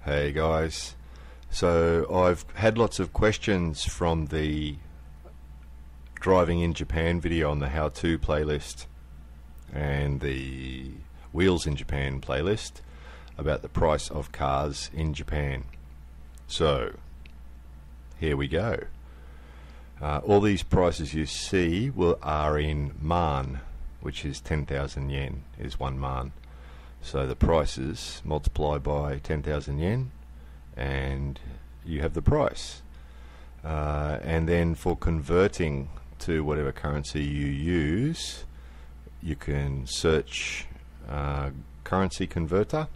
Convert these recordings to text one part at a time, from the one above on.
Hey guys, so I've had lots of questions from the driving in Japan video on the how-to playlist and the wheels in Japan playlist about the price of cars in Japan. So here we go. All these prices you see are in man, which is 10,000 yen is 1 man. So the prices multiply by 10,000 yen and you have the price. And then for converting to whatever currency you use, you can search currency converter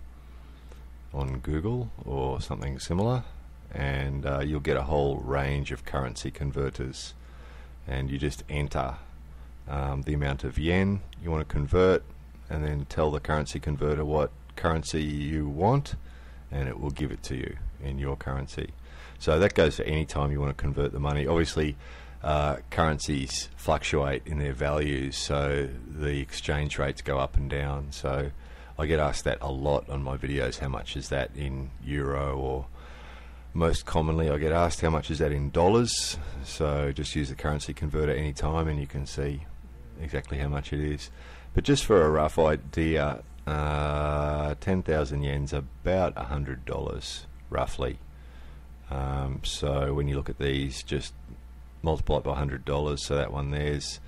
on Google or something similar, and you'll get a whole range of currency converters, and you just enter the amount of yen you want to convert and then tell the currency converter what currency you want, and it will give it to you in your currency. So that goes for any time you want to convert the money. Obviously currencies fluctuate in their values, so the exchange rates go up and down. So I get asked that a lot on my videos, how much is that in euro, or most commonly I get asked how much is that in dollars. So just use the currency converter any time and you can see exactly how much it is. But just for a rough idea, 10,000 yen's about $100 roughly. So when you look at these, just multiply it by $100, so that one there's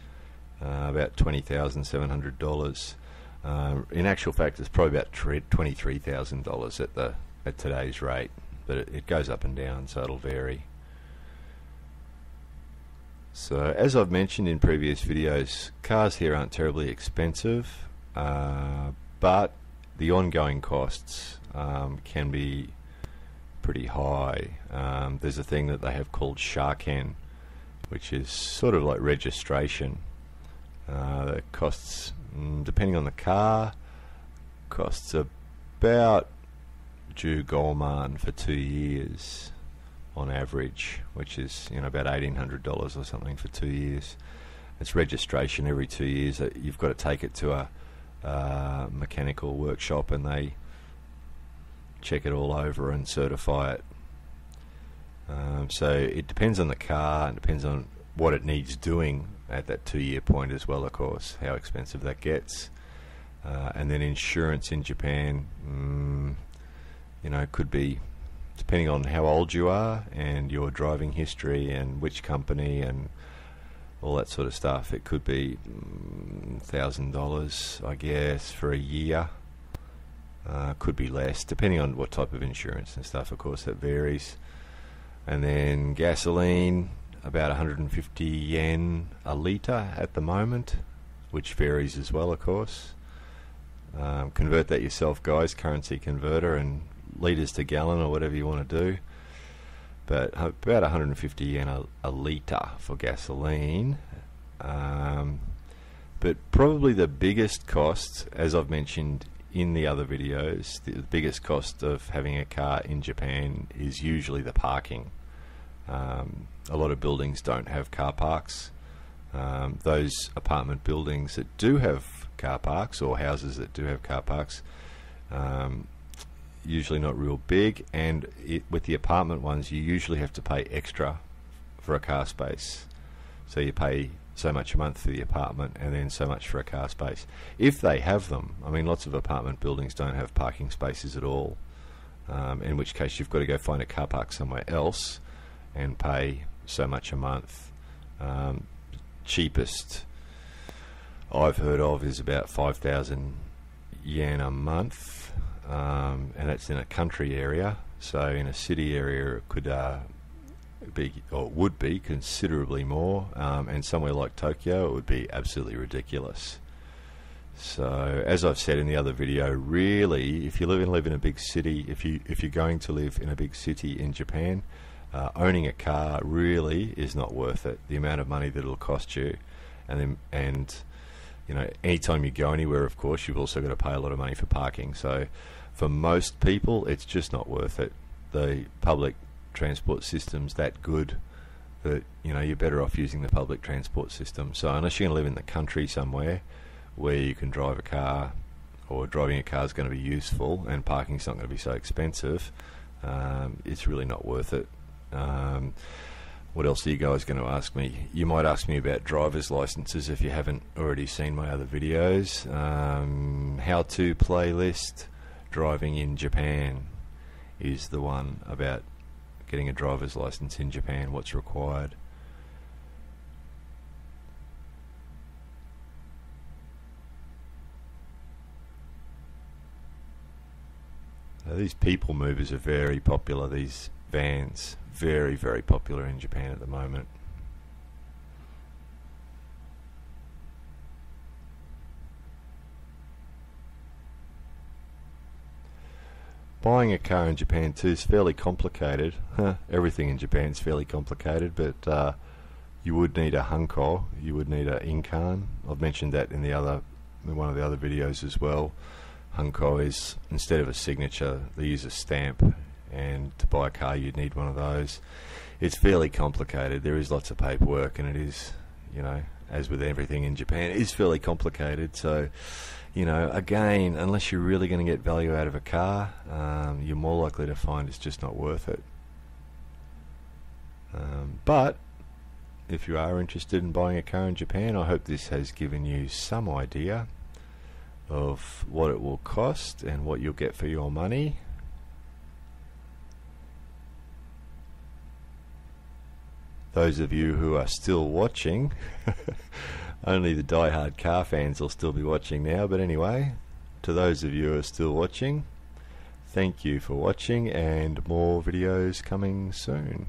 about $20,700. In actual fact, it's probably about $23,000 at today's rate, but it goes up and down, so it'll vary. So as I've mentioned in previous videos, cars here aren't terribly expensive, but the ongoing costs can be pretty high. There's a thing that they have called shaken, which is sort of like registration. That costs, depending on the car, costs about 15 for 2 years on average, which is about $1,800 or something for 2 years. It's registration every 2 years. You've got to take it to a mechanical workshop and they check it all over and certify it. So it depends on the car, and depends on what it needs doing at that 2 year point as well, of course, how expensive that gets. And then insurance in Japan, could be, depending on how old you are and your driving history and which company and all that sort of stuff, it could be $1,000, I guess, for a year. Could be less, depending on what type of insurance and stuff, of course, that varies. And then gasoline, about 150 yen a litre at the moment, which varies as well, of course. Convert that yourself, guys, currency converter, and litres to gallon or whatever you want to do. But about 150 yen a litre for gasoline. But probably the biggest cost, as I've mentioned in the other videos, the biggest cost of having a car in Japan is usually the parking. A lot of buildings don't have car parks. Those apartment buildings that do have car parks, or houses that do have car parks, usually not real big, and with the apartment ones you usually have to pay extra for a car space. So you pay so much a month for the apartment and then so much for a car space, if they have them. I mean, lots of apartment buildings don't have parking spaces at all, in which case you've got to go find a car park somewhere else and pay so much a month. Cheapest I've heard of is about 5,000 yen a month, and that's in a country area. So in a city area it could would be considerably more, and somewhere like Tokyo it would be absolutely ridiculous. So as I've said in the other video, really, if you live in a big city, if you're going to live in a big city in Japan, owning a car really is not worth it. The amount of money that it'll cost you, and anytime you go anywhere, of course, you've also got to pay a lot of money for parking. So for most people, it's just not worth it. The public transport system's that good that you're better off using the public transport system. So unless you're going to live in the country somewhere where you can drive a car, or driving a car is going to be useful and parking's not going to be so expensive, it's really not worth it. What else are you guys going to ask me? You might ask me about driver's licenses if you haven't already seen my other videos. How-to playlist, driving in Japan is the one about getting a driver's license in Japan, what's required. These people movers are very popular, these vans, very, very popular in Japan at the moment. Buying a car in Japan too is fairly complicated. Everything in Japan is fairly complicated, but you would need a Hanko, you would need an Inkan. I've mentioned that in one of the other videos as well. Hanko is, instead of a signature, they use a stamp, and to buy a car you'd need one of those. It's fairly complicated. There is lots of paperwork, and it is, you know, as with everything in Japan, it is fairly complicated. So, you know, again, unless you're really going to get value out of a car, you're more likely to find it's just not worth it. But if you are interested in buying a car in Japan, I hope this has given you some idea of what it will cost and what you'll get for your money. Those of you who are still watching, only the die-hard car fans will still be watching now, but anyway, to those of you who are still watching, thank you for watching, and more videos coming soon.